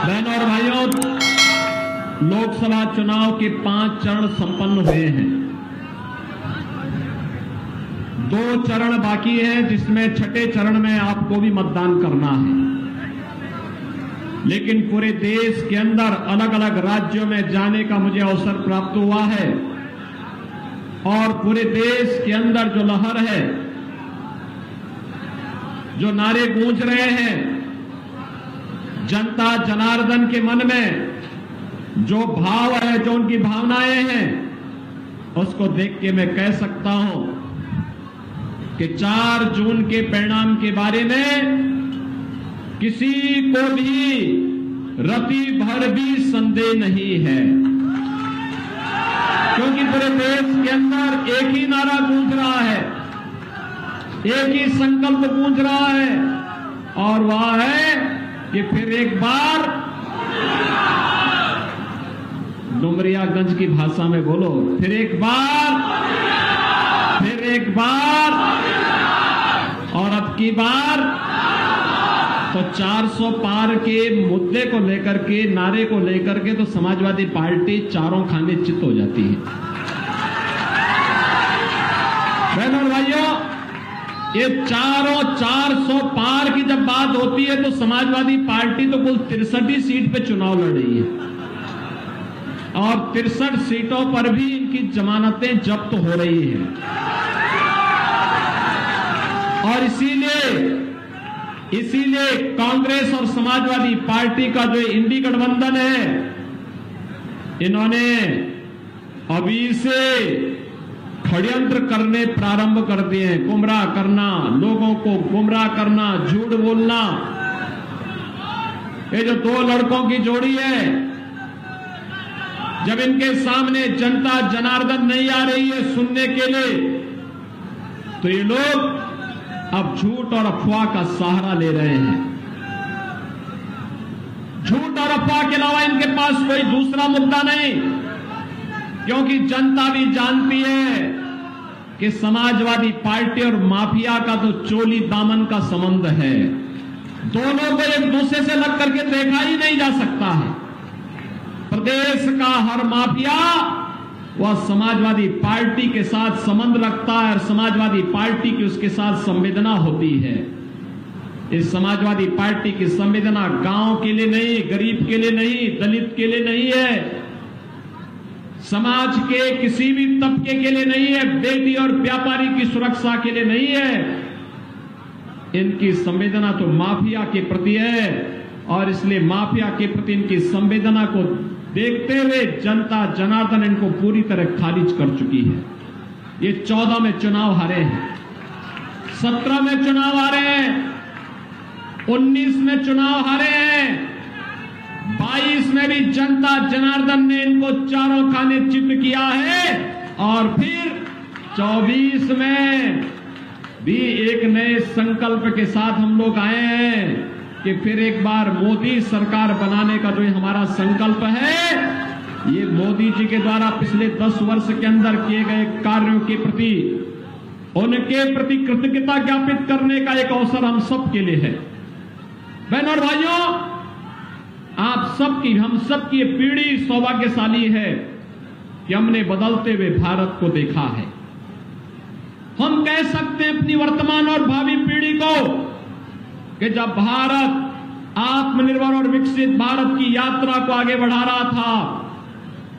बहनों और भाइयों, लोकसभा चुनाव के 5 चरण संपन्न हुए हैं। 2 चरण बाकी हैं, जिसमें छठे चरण में आपको भी मतदान करना है। लेकिन पूरे देश के अंदर अलग अलग राज्यों में जाने का मुझे अवसर प्राप्त हुआ है और पूरे देश के अंदर जो लहर है, जो नारे गूंज रहे हैं, जनता जनार्दन के मन में जो भाव है, जो उनकी भावनाएं हैं, उसको देख के मैं कह सकता हूं कि 4 जून के परिणाम के बारे में किसी को भी रति भर भी संदेह नहीं है, क्योंकि पूरे देश के अंदर एक ही नारा गूंज रहा है, एक ही संकल्प गूंज रहा है, और वह है कि फिर एक बार, डुमरियागंज की भाषा में बोलो, फिर एक बार, फिर एक बार, और अब की बार। तो 400 पार के मुद्दे को लेकर के, नारे को लेकर के तो समाजवादी पार्टी चारों खाने चित हो जाती है। बहनों और भाइयों, ये चारों 400 पार की जब बात होती है तो समाजवादी पार्टी तो कुल 63 सीट पे चुनाव लड़ रही है, और 63 सीटों पर भी इनकी जमानतें जब्त हो रही हैं। और इसीलिए कांग्रेस और समाजवादी पार्टी का जो इंडी गठबंधन है, इन्होंने अभी से षड्यंत्र करने प्रारंभ कर दिए हैं। गुमराह करना, लोगों को गुमराह करना, झूठ बोलना। ये जो 2 लड़कों की जोड़ी है, जब इनके सामने जनता जनार्दन नहीं आ रही है सुनने के लिए, तो ये लोग अब झूठ और अफवाह का सहारा ले रहे हैं। झूठ और अफवाह के अलावा इनके पास कोई दूसरा मुद्दा नहीं, क्योंकि जनता भी जानती है कि समाजवादी पार्टी और माफिया का तो चोली दामन का संबंध है। दोनों को एक दूसरे से लग करके देखा ही नहीं जा सकता है। प्रदेश का हर माफिया वह समाजवादी पार्टी के साथ संबंध रखता है, और समाजवादी पार्टी की उसके साथ संवेदना होती है। इस समाजवादी पार्टी की संवेदना गांव के लिए नहीं, गरीब के लिए नहीं, दलित के लिए नहीं है, समाज के किसी भी तबके के लिए नहीं है, बेटी और व्यापारी की सुरक्षा के लिए नहीं है। इनकी संवेदना तो माफिया के प्रति है, और इसलिए माफिया के प्रति इनकी संवेदना को देखते हुए जनता जनार्दन इनको पूरी तरह खारिज कर चुकी है। ये 14 में चुनाव हारे हैं, 17 में चुनाव हारे हैं, 19 में चुनाव हारे हैं, 22 में भी जनता जनार्दन ने इनको चारों खाने चित किया है, और फिर 24 में भी एक नए संकल्प के साथ हम लोग आए हैं कि फिर एक बार मोदी सरकार बनाने का जो हमारा संकल्प है, ये मोदी जी के द्वारा पिछले 10 वर्ष के अंदर किए गए कार्यों के प्रति, उनके प्रति कृतज्ञता ज्ञापित करने का एक अवसर हम सब के लिए है। बहनों और भाइयों, आप सबकी, हम सबकी पीढ़ी सौभाग्यशाली है कि हमने बदलते हुए भारत को देखा है। हम कह सकते हैं अपनी वर्तमान और भावी पीढ़ी को कि जब भारत आत्मनिर्भर और विकसित भारत की यात्रा को आगे बढ़ा रहा था,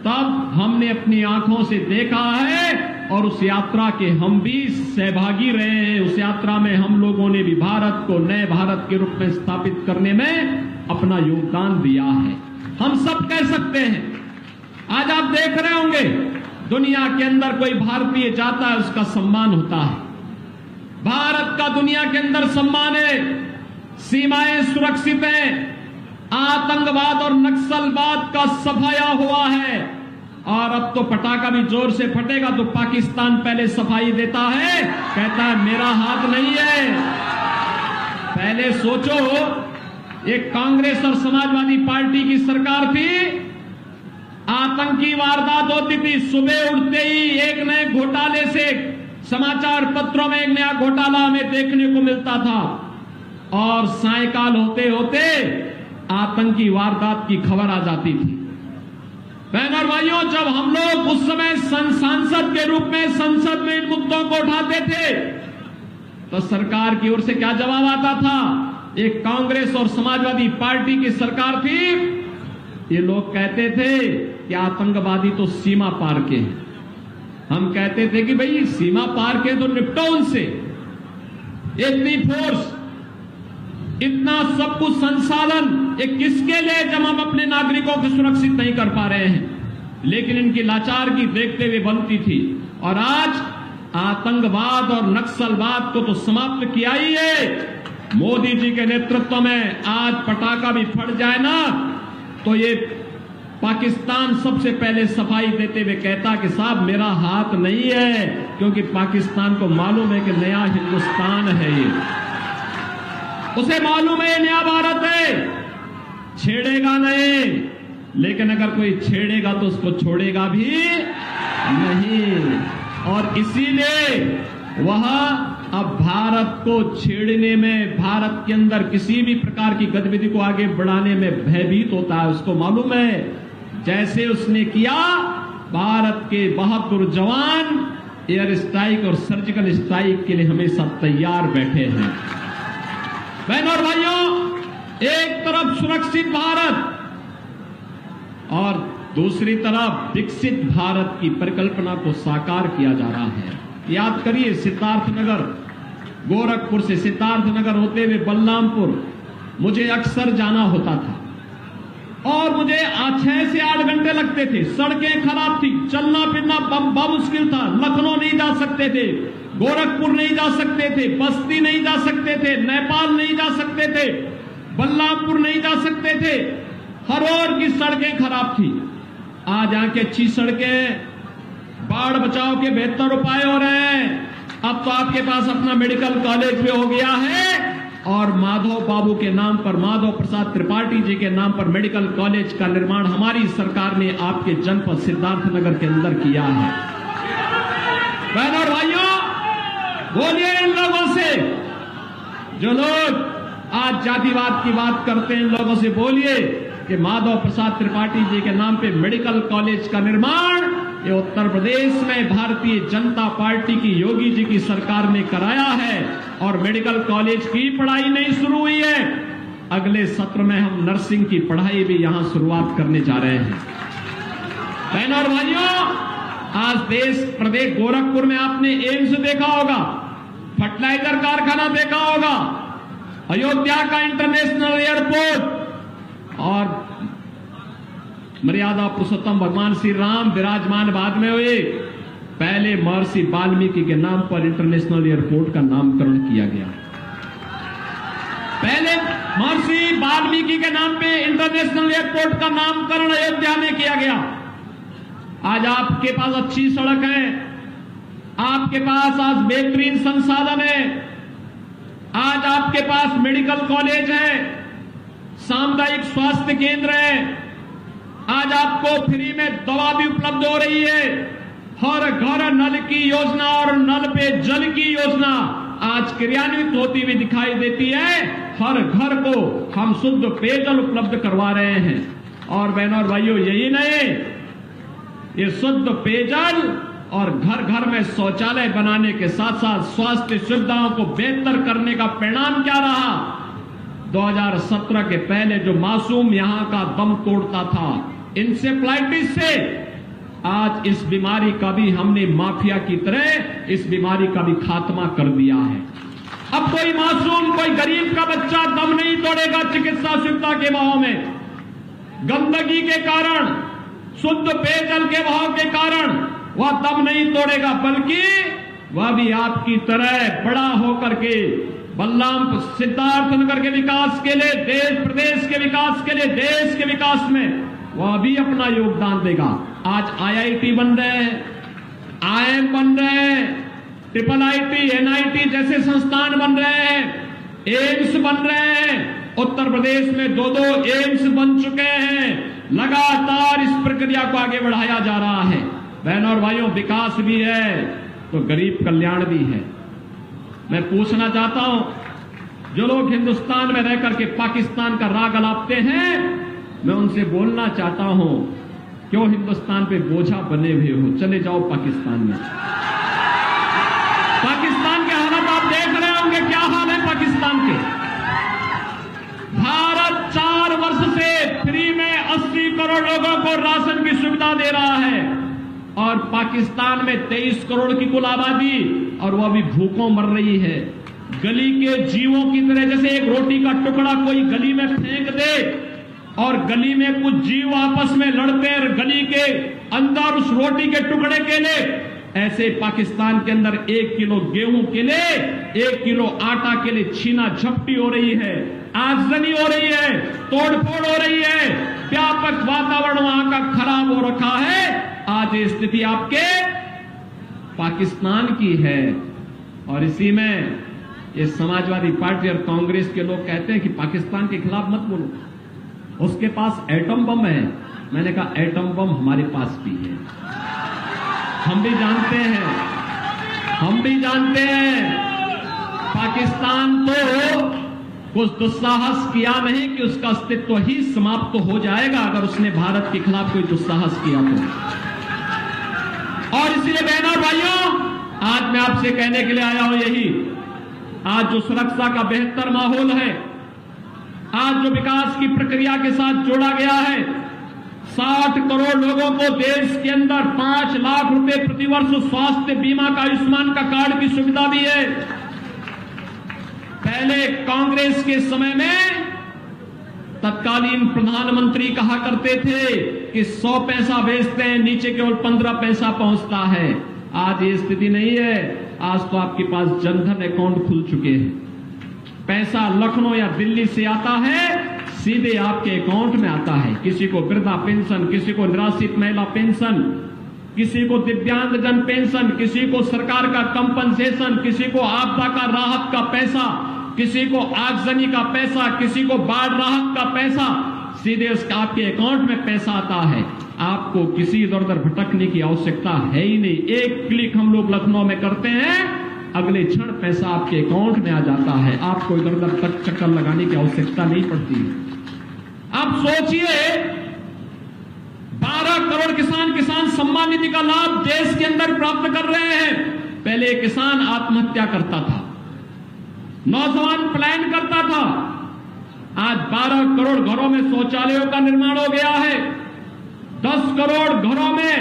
तब हमने अपनी आंखों से देखा है, और उस यात्रा के हम भी सहभागी रहे हैं। उस यात्रा में हम लोगों ने भी भारत को नए भारत के रूप में स्थापित करने में अपना योगदान दिया है। हम सब कह सकते हैं। आज आप देख रहे होंगे, दुनिया के अंदर कोई भारतीय जाता है, उसका सम्मान होता है। भारत का दुनिया के अंदर सम्मान है, सीमाएं सुरक्षित हैं, आतंकवाद और नक्सलवाद का सफाया हुआ है, और अब तो पटाखा भी जोर से फटेगा तो पाकिस्तान पहले सफाई देता है, कहता है मेरा हाथ नहीं है। पहले सोचो, एक कांग्रेस और समाजवादी पार्टी की सरकार थी, आतंकी वारदात होती थी, सुबह उठते ही एक नए घोटाले से समाचार पत्रों में एक नया घोटाला हमें देखने को मिलता था, और सायकाल होते होते आतंकी वारदात की खबर आ जाती थी। बहन और भाइयों, जब हम लोग उस समय सांसद के रूप में संसद में इन मुद्दों को उठाते थे तो सरकार की ओर से क्या जवाब आता था? एक कांग्रेस और समाजवादी पार्टी की सरकार थी, ये लोग कहते थे कि आतंकवादी तो सीमा पार के हैं। हम कहते थे कि भाई सीमा पार के तो निपटो उनसे। इतनी फोर्स, इतना सब कुछ संसाधन, ये किसके लिए जब हम अपने नागरिकों को सुरक्षित नहीं कर पा रहे हैं? लेकिन इनकी लाचारगी देखते हुए बनती थी। और आज आतंकवाद और नक्सलवाद को तो समाप्त किया ही है। मोदी जी के नेतृत्व में आज पटाखा भी फट जाए ना तो ये पाकिस्तान सबसे पहले सफाई देते हुए कहता कि साहब मेरा हाथ नहीं है, क्योंकि पाकिस्तान को मालूम है कि नया हिंदुस्तान है, ये उसे मालूम है नया भारत है, छेड़ेगा नहीं। लेकिन अगर कोई छेड़ेगा तो उसको छोड़ेगा भी नहीं। और इसीलिए वह अब भारत को छेड़ने में, भारत के अंदर किसी भी प्रकार की गतिविधि को आगे बढ़ाने में भयभीत होता है। उसको मालूम है जैसे उसने किया, भारत के बहादुर जवान एयर स्ट्राइक और सर्जिकल स्ट्राइक के लिए हमेशा तैयार बैठे हैं। बहनों और भाइयों, एक तरफ सुरक्षित भारत और दूसरी तरफ विकसित भारत की परिकल्पना को साकार किया जा रहा है। याद करिए, सिद्धार्थनगर, गोरखपुर से सिद्धार्थनगर होते हुए बलरामपुर मुझे अक्सर जाना होता था और मुझे 6 से 8 घंटे लगते थे। सड़कें खराब थी, चलना फिरना मुश्किल था। लखनऊ नहीं जा सकते थे, गोरखपुर नहीं जा सकते थे, बस्ती नहीं जा सकते थे, नेपाल नहीं जा सकते थे, बलरामपुर नहीं जा सकते थे। हर ओर की सड़कें खराब थी। आज यहाँ की अच्छी सड़कें, बाढ़ बचाव के बेहतर उपाय हो रहे हैं। अब तो आपके पास अपना मेडिकल कॉलेज भी हो गया है और माधव बाबू के नाम पर, माधव प्रसाद त्रिपाठी जी के नाम पर मेडिकल कॉलेज का निर्माण हमारी सरकार ने आपके जनपद सिद्धार्थनगर के अंदर किया है। बहनों और भाइयों, बोलिए इन लोगों से, जो लोग आज जातिवाद की बात करते हैं, इन लोगों से बोलिए कि माधव प्रसाद त्रिपाठी जी के नाम पे मेडिकल कॉलेज का निर्माण ये उत्तर प्रदेश में भारतीय जनता पार्टी की योगी जी की सरकार ने कराया है। और मेडिकल कॉलेज की पढ़ाई नहीं शुरू हुई है, अगले सत्र में हम नर्सिंग की पढ़ाई भी यहां शुरुआत करने जा रहे हैं। बहनों और भाइयों, आज देश प्रदेश गोरखपुर में आपने एम्स देखा होगा, फर्टिलाइजर कारखाना देखा होगा, अयोध्या का इंटरनेशनल एयरपोर्ट और मर्यादा पुरुषोत्तम भगवान श्री राम विराजमान बाद में हुए। पहले महर्षि वाल्मीकि के नाम पर इंटरनेशनल एयरपोर्ट का नामकरण किया गया। पहले महर्षि वाल्मीकि के नाम पे इंटरनेशनल एयरपोर्ट का नामकरण अयोध्या में किया गया। आज आपके पास अच्छी सड़क है, आपके पास आज बेहतरीन संसाधन है, आज आपके पास मेडिकल कॉलेज है, सामुदायिक स्वास्थ्य केंद्र है, आज आपको फ्री में दवा भी उपलब्ध हो रही है। हर घर नल की योजना और नल पे जल की योजना आज क्रियान्वित होती हुई दिखाई देती है। हर घर को हम शुद्ध पेयजल उपलब्ध करवा रहे हैं। और बहनों और भाइयों, यही नहीं, ये शुद्ध पेयजल और घर घर में शौचालय बनाने के साथ साथ स्वास्थ्य सुविधाओं को बेहतर करने का परिणाम क्या रहा? 2017 के पहले जो मासूम यहां का दम तोड़ता था इंसेफ्लाइटिस से, आज इस बीमारी का भी हमने माफिया की तरह इस बीमारी का भी खात्मा कर दिया है। अब कोई मासूम, कोई गरीब का बच्चा दम नहीं तोड़ेगा चिकित्सा सुविधा के अभाव में, गंदगी के कारण, शुद्ध पेयजल के अभाव के कारण वह दम नहीं तोड़ेगा, बल्कि वह भी आपकी तरह बड़ा होकर के बलरामपुर सिद्धार्थनगर के विकास के लिए, देश प्रदेश के विकास के लिए, देश के विकास में वह भी अपना योगदान देगा। आज IIT बन रहे हैं, IIM बन रहे हैं, IIIT, NIT जैसे संस्थान बन रहे हैं, एम्स बन रहे हैं। उत्तर प्रदेश में 2 एम्स बन चुके हैं। लगातार इस प्रक्रिया को आगे बढ़ाया जा रहा है। बहनों और भाइयों, विकास भी है तो गरीब कल्याण भी है। मैं पूछना चाहता हूं, जो लोग हिंदुस्तान में रहकर के पाकिस्तान का राग अलापते हैं, मैं उनसे बोलना चाहता हूं, क्यों हिंदुस्तान पे बोझा बने हुए हो? चले जाओ पाकिस्तान में। पाकिस्तान के हालात आप देख रहे होंगे, क्या हाल है पाकिस्तान के। भारत 4 वर्ष से फ्री में 80 करोड़ लोगों को राशन की सुविधा दे रहा है, और पाकिस्तान में 23 करोड़ की कुल आबादी, और वो अभी भूखों मर रही है। गली के जीवों की तरह, जैसे एक रोटी का टुकड़ा कोई गली में फेंक दे और गली में कुछ जीव आपस में लड़ते हैं गली के अंदर उस रोटी के टुकड़े के लिए, ऐसे पाकिस्तान के अंदर 1 किलो गेहूं के लिए, 1 किलो आटा के लिए छीना झपटी हो रही है, आगजनी हो रही है, तोड़फोड़ हो रही है, व्यापक वातावरण वहां का खराब हो रखा है। आज ये स्थिति आपके पाकिस्तान की है, और इसी में ये समाजवादी पार्टी और कांग्रेस के लोग कहते हैं कि पाकिस्तान के खिलाफ मत बोलो, उसके पास एटम बम है। मैंने कहा एटम बम हमारे पास भी है, हम भी जानते हैं। पाकिस्तान तो कुछ दुस्साहस किया नहीं कि उसका अस्तित्व ही समाप्त हो जाएगा अगर उसने भारत के खिलाफ कोई दुस्साहस किया तो। और इसलिए बहनों और भाइयों, आज मैं आपसे कहने के लिए आया हूं यही, आज जो सुरक्षा का बेहतर माहौल है, आज जो विकास की प्रक्रिया के साथ जोड़ा गया है, 60 करोड़ लोगों को देश के अंदर 5 लाख रुपए प्रतिवर्ष स्वास्थ्य बीमा का, आयुष्मान का कार्ड की सुविधा दी है। पहले कांग्रेस के समय में तत्कालीन प्रधानमंत्री कहा करते थे कि 100 पैसा बेचते हैं, नीचे केवल 15 पैसा पहुंचता है। आज ये स्थिति नहीं है। आज तो आपके पास जनधन अकाउंट खुल चुके हैं। पैसा लखनऊ या दिल्ली से आता है, सीधे आपके अकाउंट में आता है। किसी को वृद्धा पेंशन, किसी को निराश्रित महिला पेंशन, किसी को दिव्यांगजन पेंशन, किसी को सरकार का कंपनसेशन, किसी को आपदा का राहत का पैसा, किसी को आगजनी का पैसा, किसी को बाढ़ राहत का पैसा, सीधे उसका आपके अकाउंट में पैसा आता है। आपको किसी इधर उधर भटकने की आवश्यकता है ही नहीं। एक क्लिक हम लोग लखनऊ में करते हैं, अगले क्षण पैसा आपके अकाउंट में आ जाता है। आपको इधर उधर तक चक्कर लगाने की आवश्यकता नहीं पड़ती। आप सोचिए, 12 करोड़ किसान सम्मान निधि का लाभ देश के अंदर प्राप्त कर रहे हैं। पहले किसान आत्महत्या करता था, नौजवान पलायन करता था। आज 12 करोड़ घरों में शौचालयों का निर्माण हो गया है। 10 करोड़ घरों में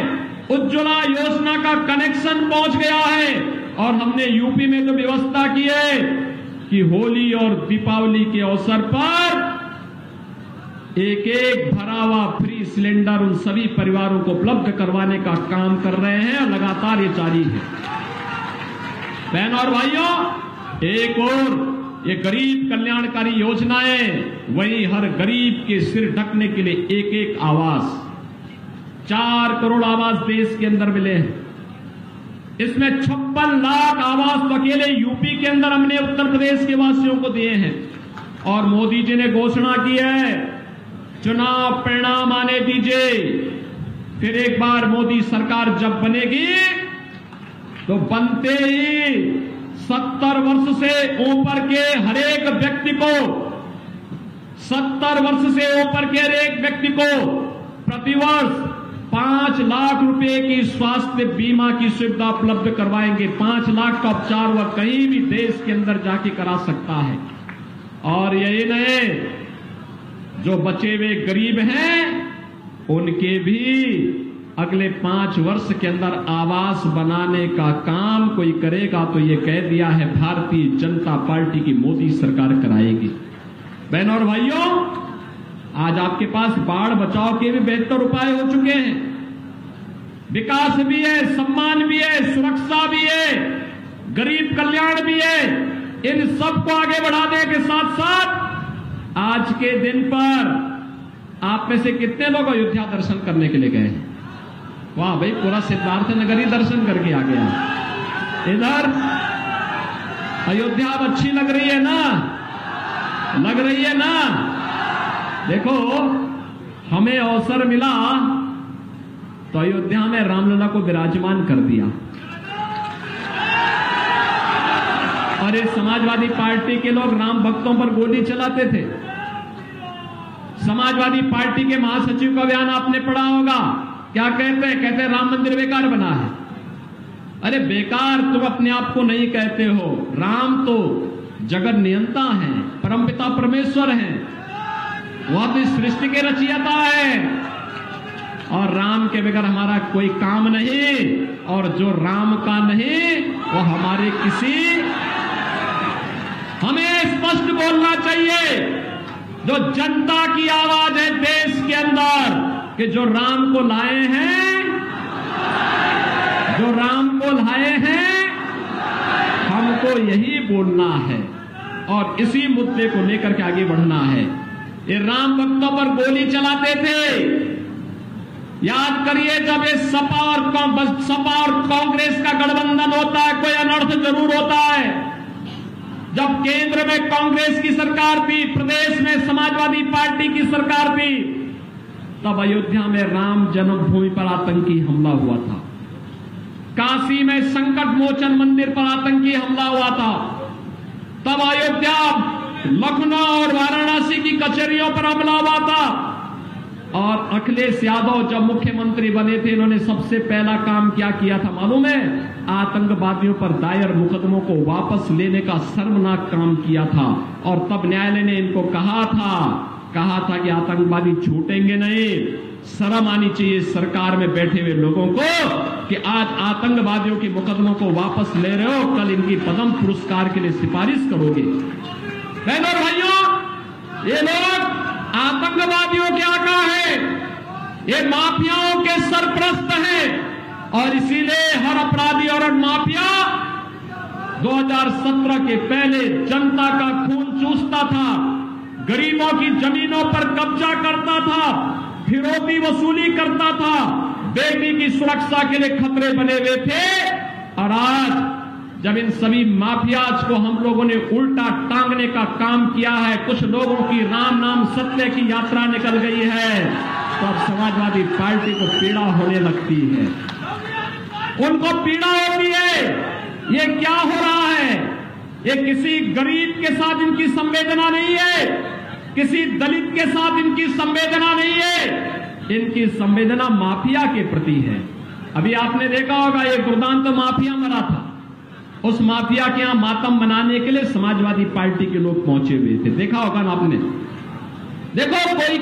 उज्ज्वला योजना का कनेक्शन पहुंच गया है। और हमने यूपी में तो व्यवस्था की है कि होली और दीपावली के अवसर पर एक भरा हुआ फ्री सिलेंडर उन सभी परिवारों को उपलब्ध करवाने का काम कर रहे हैं, और लगातार ये जारी है। बहनों और भाइयों, एक और ये गरीब कल्याणकारी योजनाएं, वही हर गरीब के सिर ढकने के लिए एक आवास, 4 करोड़ आवास देश के अंदर मिले हैं। इसमें 56 लाख आवास तो अकेले यूपी के अंदर हमने उत्तर प्रदेश के वासियों को दिए हैं। और मोदी जी ने घोषणा की है, चुनाव परिणाम आने दीजिए, फिर एक बार मोदी सरकार जब बनेगी तो बनते ही 70 वर्ष से ऊपर के हरेक व्यक्ति को, 70 वर्ष से ऊपर के हरेक व्यक्ति को प्रतिवर्ष 5 लाख रुपए की स्वास्थ्य बीमा की सुविधा उपलब्ध करवाएंगे। 5 लाख का उपचार वह कहीं भी देश के अंदर जाके करा सकता है। और यही नहीं, जो बचे हुए गरीब हैं उनके भी अगले 5 वर्ष के अंदर आवास बनाने का काम कोई करेगा तो ये कह दिया है भारतीय जनता पार्टी की मोदी सरकार कराएगी। बहनों और भाइयों, आज आपके पास बाढ़ बचाव के भी बेहतर उपाय हो चुके हैं। विकास भी है, सम्मान भी है, सुरक्षा भी है, गरीब कल्याण भी है। इन सबको आगे बढ़ाने के साथ साथ आज के दिन पर आप में से कितने लोग अयोध्या दर्शन करने के लिए गए? वाह भाई, पूरा सिद्धार्थ नगर ही दर्शन करके आ गया। इधर अयोध्या अब अच्छी लग रही है ना? लग रही है ना? देखो, हमें अवसर मिला तो अयोध्या में रामलला को विराजमान कर दिया। और इस समाजवादी पार्टी के लोग राम भक्तों पर गोली चलाते थे। समाजवादी पार्टी के महासचिव का बयान आपने पढ़ा होगा, क्या कहते हैं? कहते हैं राम मंदिर बेकार बना है। अरे बेकार तुम अपने आप को नहीं कहते हो, राम तो जगत नियंता है, परमपिता परमेश्वर है, वह तो इस सृष्टि के रचयिता है और राम के बगैर हमारा कोई काम नहीं, और जो राम का नहीं वो हमारे किसी। हमें स्पष्ट बोलना चाहिए, जो जनता की आवाज है देश के अंदर, कि जो राम को लाए हैं, जो राम को लाए हैं, हमको यही बोलना है और इसी मुद्दे को लेकर के आगे बढ़ना है। ये राम भक्तों पर गोली चलाते थे। याद करिए, जब ये सपा और कांग्रेस का गठबंधन होता है, कोई अनर्थ जरूर होता है। जब केंद्र में कांग्रेस की सरकार थी, प्रदेश में समाजवादी पार्टी की सरकार थी, तब अयोध्या में राम जन्मभूमि पर आतंकी हमला हुआ था, काशी में संकट मोचन मंदिर पर आतंकी हमला हुआ था, तब अयोध्या, लखनऊ और वाराणसी की कचहरियों पर हमला हुआ था। और अखिलेश यादव जब मुख्यमंत्री बने थे, इन्होंने सबसे पहला काम क्या किया था मालूम है? आतंकवादियों पर दायर मुकदमों को वापस लेने का शर्मनाक काम किया था। और तब न्यायालय ने इनको कहा था कि आतंकवादी छूटेंगे नहीं। शर्म आनी चाहिए सरकार में बैठे हुए लोगों को कि आज आतंकवादियों के मुकदमों को वापस ले रहे हो, कल इनकी पद्म पुरस्कार के लिए सिफारिश करोगे। बहनों और भाइयों, ये लोग आतंकवादियों के आका है, ये माफियाओं के सरपरस्त हैं और इसीलिए हर अपराधी और माफिया 2017 के पहले जनता का खून चूसता था, गरीबों की जमीनों पर कब्जा करता था, फिरौती वसूली करता था, बेटी की सुरक्षा के लिए खतरे बने हुए थे। और आज जब इन सभी माफियाज को हम लोगों ने उल्टा टांगने का काम किया है, कुछ लोगों की राम नाम सत्य की यात्रा निकल गई है, तो अब समाजवादी पार्टी को पीड़ा होने लगती है, उनको पीड़ा होती है। ये क्या हो रहा है? ये किसी गरीब के साथ इनकी संवेदना नहीं है, किसी दलित के साथ इनकी संवेदना नहीं है, इनकी संवेदना माफिया के प्रति है। अभी आपने देखा होगा, ये गुरदान तो माफिया मरा था, उस माफिया के यहां मातम मनाने के लिए समाजवादी पार्टी के लोग पहुंचे हुए थे। देखा होगा ना आपने? देखो, कोई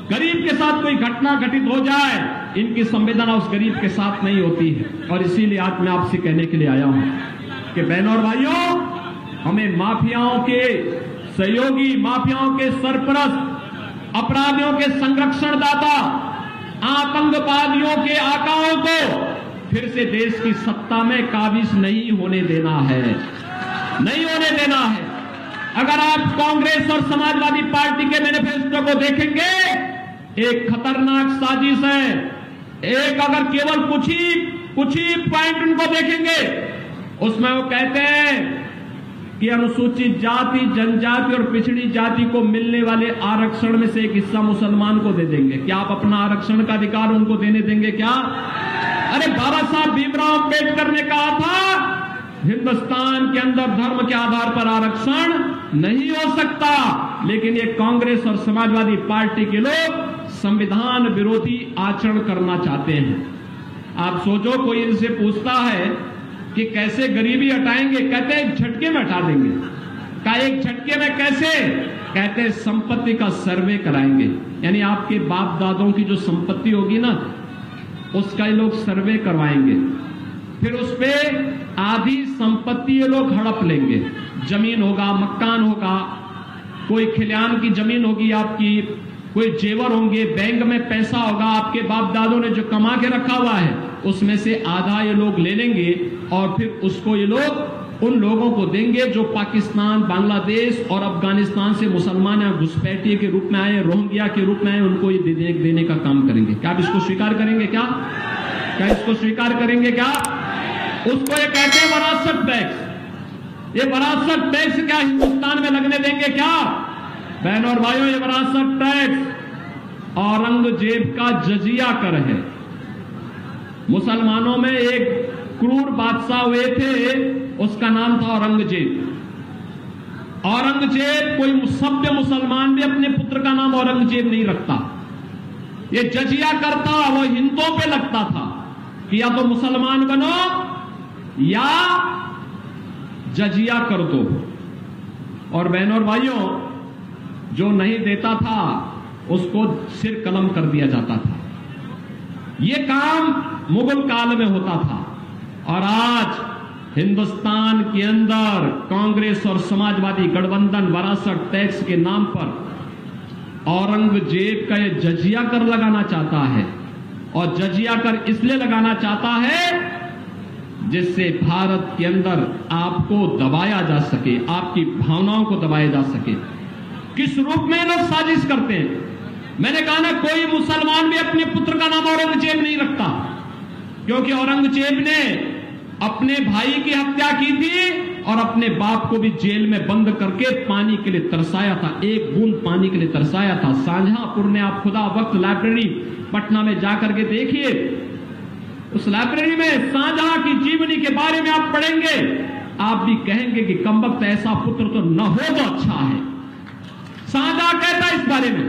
गरीब के साथ कोई घटना घटित हो जाए, इनकी संवेदना उस गरीब के साथ नहीं होती है। और इसीलिए आज मैं आपसे कहने के लिए आया हूं कि बहनों और भाइयों, हमें माफियाओं के सहयोगी, माफियाओं के सरपरस्त, अपराधियों के संरक्षणदाता, आतंकवादियों के आकाओं को फिर से देश की सत्ता में काबिज नहीं होने देना है, नहीं होने देना है। अगर आप कांग्रेस और समाजवादी पार्टी के मैनिफेस्टो को देखेंगे, एक खतरनाक साजिश है। एक अगर केवल कुछ ही पॉइंट उनको देखेंगे, उसमें वो कहते हैं कि अनुसूचित जाति, जनजाति और पिछड़ी जाति को मिलने वाले आरक्षण में से एक हिस्सा मुसलमान को दे देंगे। क्या आप अपना आरक्षण का अधिकार उनको देने देंगे क्या? अरे बाबा साहब भीमराव अम्बेडकर ने कहा था, हिंदुस्तान के अंदर धर्म के आधार पर आरक्षण नहीं हो सकता। लेकिन ये कांग्रेस और समाजवादी पार्टी के लोग संविधान विरोधी आचरण करना चाहते हैं। आप सोचो, कोई इनसे पूछता है कि कैसे गरीबी हटाएंगे, कहते हैं एक झटके में हटा देंगे। का एक झटके में कैसे? कहते हैं संपत्ति का सर्वे कराएंगे, यानी आपके बाप दादों की जो संपत्ति होगी ना, उसका ये लोग सर्वे करवाएंगे, फिर उस पे आधी संपत्ति ये लोग हड़प लेंगे। जमीन होगा, मकान होगा, कोई खलिहान की जमीन होगी आपकी, कोई जेवर होंगे, बैंक में पैसा होगा, आपके बाप दादों ने जो कमा के रखा हुआ है, उसमें से आधा ये लोग ले लेंगे और फिर उसको ये लोग उन लोगों को देंगे जो पाकिस्तान, बांग्लादेश और अफगानिस्तान से मुसलमान या घुसपैठिए के रूप में आए, रोहिंग्या के रूप में आए, उनको ये देने का काम करेंगे। क्या आप इसको स्वीकार करेंगे? क्या इसको स्वीकार करेंगे? क्या उसको ये कहते हैं वरासत टैक्स। ये वरासत टैक्स क्या हिंदुस्तान में लगने देंगे क्या? बहनों और भाइयों, ये वरासत टैक्स औरंगजेब का जजिया कर है। मुसलमानों में एक क्रूर बादशाह हुए थे उसका नाम था औरंगजेब। औरंगजेब, कोई सभ्य मुसलमान भी अपने पुत्र का नाम औरंगजेब नहीं रखता। ये जजिया करता, वो हिंदुओं पे लगता था कि या तो मुसलमान बनो या जजिया कर दो। और बहनों और भाइयों, जो नहीं देता था उसको सिर कलम कर दिया जाता था। ये काम मुगल काल में होता था। और आज हिंदुस्तान के अंदर कांग्रेस और समाजवादी गठबंधन विरासत टैक्स के नाम पर औरंगजेब का ये जजिया कर लगाना चाहता है। और जजिया कर इसलिए लगाना चाहता है जिससे भारत के अंदर आपको दबाया जा सके, आपकी भावनाओं को दबाया जा सके। किस रूप में लोग साजिश करते हैं? मैंने कहा ना, कोई मुसलमान भी अपने पुत्र का नाम औरंगजेब नहीं रखता, क्योंकि औरंगजेब ने अपने भाई की हत्या की थी और अपने बाप को भी जेल में बंद करके पानी के लिए तरसाया था, एक बूंद पानी के लिए तरसाया था। शाहजहांपुर में आप खुदा वक्त लाइब्रेरी पटना में जाकर के देखिए, उस लाइब्रेरी में शाहजहां की जीवनी के बारे में आप पढ़ेंगे, आप भी कहेंगे कि कमबख्त ऐसा पुत्र तो न हो तो अच्छा है। शाहजहां कहता इस बारे में,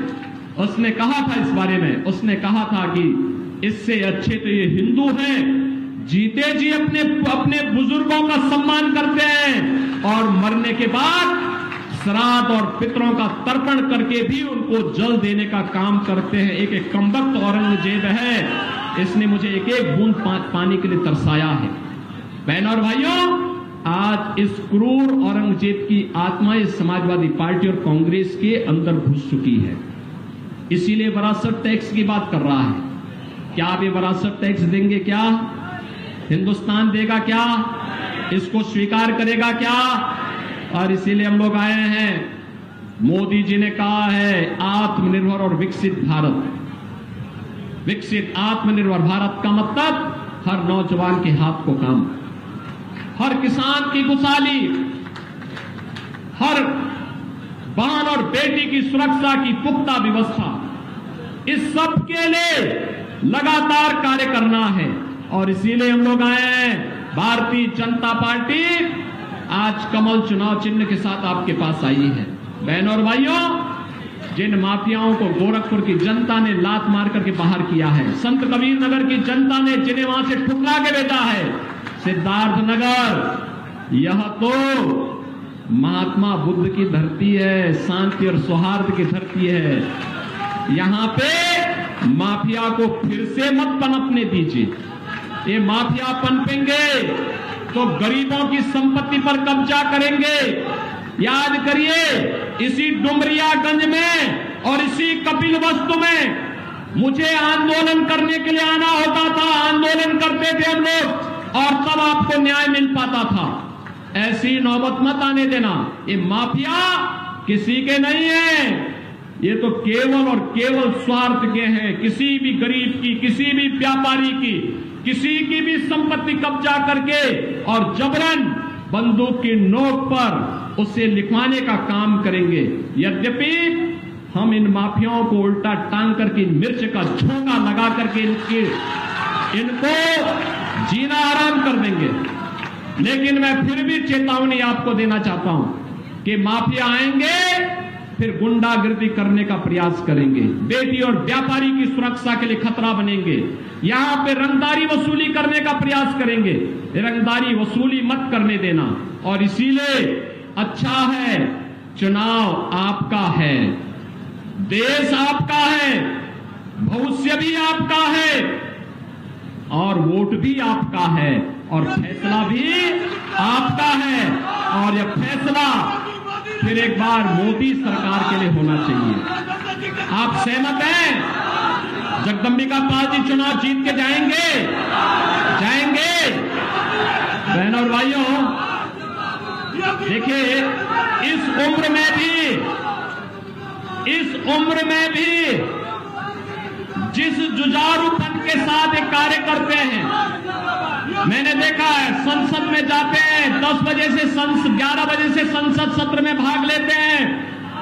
उसने कहा था इस बारे में, उसने कहा था कि इससे अच्छे तो ये हिंदू हैं, जीते जी अपने बुजुर्गों का सम्मान करते हैं और मरने के बाद श्राद्ध और पितरों का तर्पण करके भी उनको जल देने का काम करते हैं। एक एक कमबख्त औरंगजेब है, इसने मुझे एक एक बूंद पानी के लिए तरसाया है। बहनों और भाइयों, आज इस क्रूर औरंगजेब की आत्मा इस समाजवादी पार्टी और कांग्रेस के अंदर घुस चुकी है। इसीलिए विरासत टैक्स की बात कर रहा है। क्या आप ये विरासत टैक्स देंगे? क्या हिंदुस्तान देगा? क्या इसको स्वीकार करेगा? क्या? और इसीलिए हम लोग आए हैं। मोदी जी ने कहा है आत्मनिर्भर और विकसित भारत। विकसित आत्मनिर्भर भारत का मतलब हर नौजवान के हाथ को काम, हर किसान की खुशहाली, हर बहन और बेटी की सुरक्षा की पुख्ता व्यवस्था, इस सब के लिए लगातार कार्य करना है। और इसीलिए हम लोग आए हैं। भारतीय जनता पार्टी आज कमल चुनाव चिन्ह के साथ आपके पास आई है। बहनों और भाइयों, जिन माफियाओं को गोरखपुर की जनता ने लात मार करके बाहर किया है, संत कबीर नगर की जनता ने जिन्हें वहां से ठुकरा के भेजा है, सिद्धार्थ नगर, यह तो महात्मा बुद्ध की धरती है, शांति और सौहार्द की धरती है। यहां पे माफिया को फिर से मत पनपने दीजिए। ये माफिया पनपेंगे तो गरीबों की संपत्ति पर कब्जा करेंगे। याद करिए, इसी डुमरियागंज में और इसी कपिलवस्तु में मुझे आंदोलन करने के लिए आना होता था, आंदोलन करते थे हम लोग और तब आपको न्याय मिल पाता था। ऐसी नौबत मत आने देना। ये माफिया किसी के नहीं है, ये तो केवल और केवल स्वार्थ के हैं। किसी भी गरीब की, किसी भी व्यापारी की, किसी की भी संपत्ति कब्जा करके और जबरन बंदूक की नोक पर उसे लिखवाने का काम करेंगे। यद्यपि हम इन माफियाओं को उल्टा टांग करके मिर्च का झोंका लगा करके इनको जीना आराम कर देंगे। लेकिन मैं फिर भी चेतावनी आपको देना चाहता हूं कि माफिया आएंगे फिर गुंडागिर्दी करने का प्रयास करेंगे, बेटी और व्यापारी की सुरक्षा के लिए खतरा बनेंगे, यहां पे रंगदारी वसूली करने का प्रयास करेंगे। रंगदारी वसूली मत करने देना। और इसीलिए अच्छा है, चुनाव आपका है, देश आपका है, भविष्य भी आपका है और वोट भी आपका है और फैसला भी आपका है। और यह फैसला फिर एक बार मोदी सरकार के लिए होना चाहिए। आप सहमत हैं? जगदंबिका पाल जी चुनाव जीत के जाएंगे? जाएंगे? बहनों और भाइयों, देखिए, इस उम्र में भी जिस जुझारूपन के साथ एक कार्य करते हैं, मैंने देखा है संसद में जाते हैं 10 बजे से 11 बजे से संसद सत्र में भाग लेते हैं,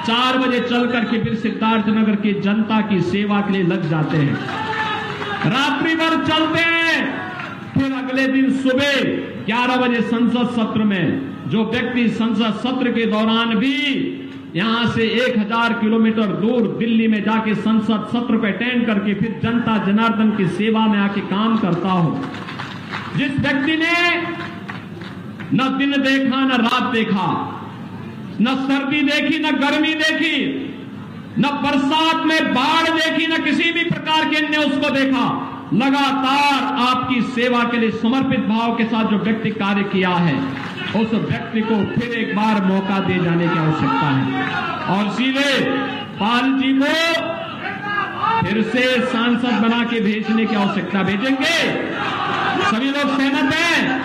4 बजे चल करके फिर सिद्धार्थनगर की जनता की सेवा के लिए लग जाते हैं, रात्रि भर चलते हैं, फिर अगले दिन सुबह 11 बजे संसद सत्र में जो व्यक्ति संसद सत्र के दौरान भी यहां से 1000 किलोमीटर दूर दिल्ली में जाके संसद सत्र पे अटेंड करके फिर जनता जनार्दन की सेवा में आके काम करता हो, जिस व्यक्ति ने न दिन देखा न रात देखा, न सर्दी देखी न गर्मी देखी, न बरसात में बाढ़ देखी, न किसी भी प्रकार के न्यूज को देखा, लगातार आपकी सेवा के लिए समर्पित भाव के साथ जो व्यक्ति कार्य किया है, उस व्यक्ति को फिर एक बार मौका दे जाने की आवश्यकता है। और इसीलिए पाल जी को फिर से सांसद बना के भेजने की आवश्यकता, भेजेंगे। सभी लोग सहमत हैं?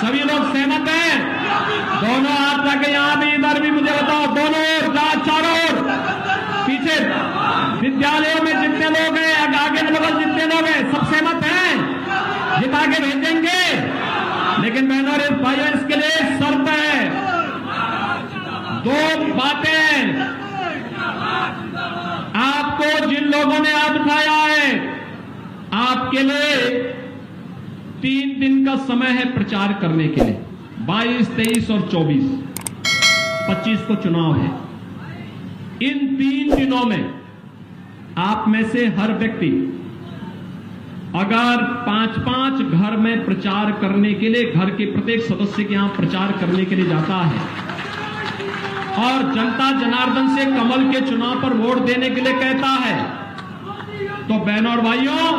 सभी लोग सहमत हैं? दोनों हाथ जाके यहां भी इधर भी मुझे बताओ, दोनों ओर, चारों ओर, पीछे विद्यालयों में जितने लोग हैं, आगे बगल जितने लोग हैं, सब सहमत हैं, जिता के भेजेंगे। लेकिन बहनों और भाइयों, इसके लिए शर्त है, 2 बातें। आपको जिन लोगों ने आज उठाया है, आपके लिए 3 दिन का समय है प्रचार करने के लिए, 22, 23 और 24, 25 को चुनाव है। इन 3 दिनों में आप में से हर व्यक्ति अगर 5-5 घर में प्रचार करने के लिए, घर के प्रत्येक सदस्य के यहां प्रचार करने के लिए जाता है और जनता जनार्दन से कमल के चुनाव पर वोट देने के लिए कहता है, तो बहनों और भाइयों,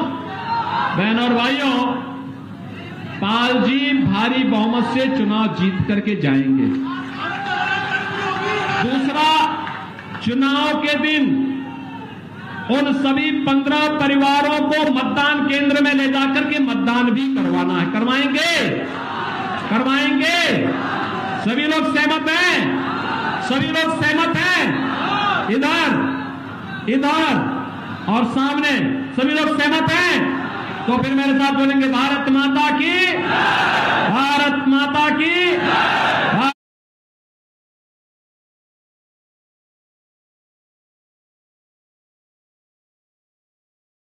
पाल जी भारी बहुमत से चुनाव जीत करके जाएंगे। दूसरा, चुनाव के दिन उन सभी 15 परिवारों को मतदान केंद्र में ले जाकर के मतदान भी करवाना है। करवाएंगे। सभी लोग सहमत हैं? सभी लोग सहमत हैं? इधर और सामने सभी लोग सहमत हैं? तो फिर मेरे साथ बोलेंगे, भारत माता की, भारत